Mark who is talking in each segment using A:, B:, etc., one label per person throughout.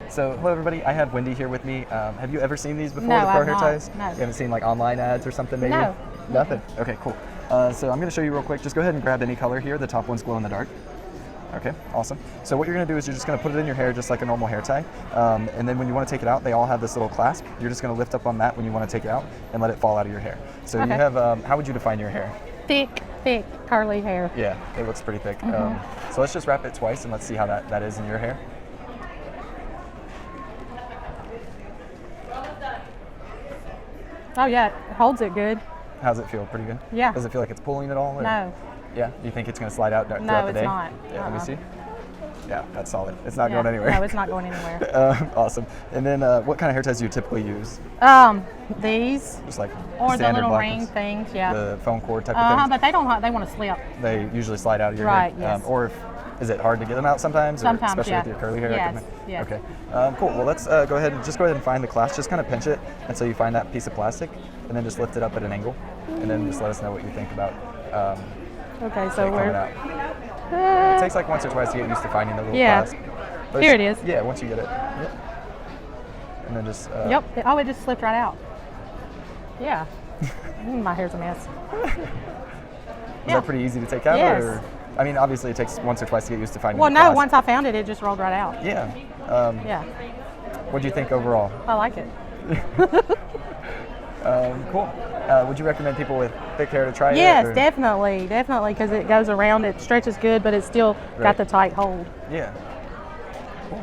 A: So, hello everybody. I have Wendy here with me. Have you ever seen these before,
B: No,
A: the pro
B: I've
A: hair
B: not.
A: ties?
B: No.
A: You haven't seen like online ads or something maybe?
B: No.
A: Nothing? Okay, cool. So I'm going to show you real quick. Just go ahead and grab any color here. The top one's glow in the dark. Okay, awesome. So what you're going to do is you're just going to put it in your hair just like a normal hair tie. And then when you want to take it out, they all have this little clasp. You're just going to lift up on that when you want to take it out and let it fall out of your hair. So
B: Okay.
A: you have, how would you define your hair?
B: Thick, curly hair.
A: Yeah, it looks pretty thick. So let's just wrap it twice and let's see how that is in your hair.
B: Oh yeah, it holds it good.
A: How's it feel? Pretty good?
B: Yeah.
A: Does it feel like it's pulling at all? Or?
B: No,
A: Yeah? Do you think it's going to slide out throughout
B: no,
A: the
B: it's
A: day?
B: not.
A: Yeah, let me
B: Uh-uh.
A: see. Yeah, that's solid. It's not
B: Yeah.
A: going anywhere.
B: No, it's not going anywhere.
A: Awesome. And then what kind of hair ties do you typically use?
B: These
A: Just like
B: or the
A: standard
B: little
A: black
B: ring
A: ones?
B: things, yeah.
A: The phone cord type of things?
B: But they don't. They want to slip.
A: They usually slide out of your
B: Right,
A: hair.
B: yes.
A: Or is it hard to get them out sometimes?
B: Sometimes,
A: especially
B: yeah.
A: with your curly hair? I
B: Yes,
A: can-
B: yes.
A: Okay. Cool. Well, let's go ahead and find the clasp. Just kind of pinch it until you find that piece of plastic, and then just lift it up at an angle, and then just let us know what you think about
B: Okay,
A: it
B: so
A: coming
B: we're.
A: out. It takes like once or twice to get used to finding the little
B: Yeah.
A: clasp. But
B: Here it is.
A: Yeah, once you get it. Yep. And then just.
B: Yep. Oh, it just slipped right out. Yeah. My hair's a mess.
A: Is
B: Yeah.
A: that pretty easy to take out?
B: Yes.
A: Or, I mean, obviously it takes once or twice to get used to finding
B: Well,
A: the
B: no.
A: clasp.
B: Once I found it, it just rolled right out.
A: Yeah.
B: Yeah.
A: What do you think overall?
B: I like it.
A: Cool. Would you recommend people with thick hair to try it?
B: Yes,
A: or-
B: definitely, because it goes around. It stretches good, but it's still
A: Right.
B: got the tight hold.
A: Yeah. Cool.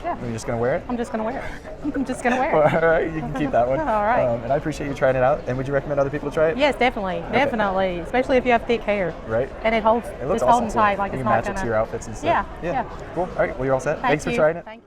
B: Yeah.
A: Are you just gonna wear it?
B: I'm just gonna wear it. I'm just gonna wear
A: Well,
B: it.
A: all right, you can keep that one.
B: All right.
A: And I appreciate you trying it out. And would you recommend other people try it?
B: Yes, definitely, definitely, especially if you have thick hair.
A: Right.
B: And it holds.
A: It looks
B: it's
A: awesome
B: holding
A: too.
B: tight, like
A: you
B: it's
A: can
B: not
A: match
B: gonna.
A: it to your outfits and stuff.
B: Yeah.
A: Cool. All right. Well, you're all set.
B: Thank
A: Thanks
B: you.
A: for trying it.
B: Thank you.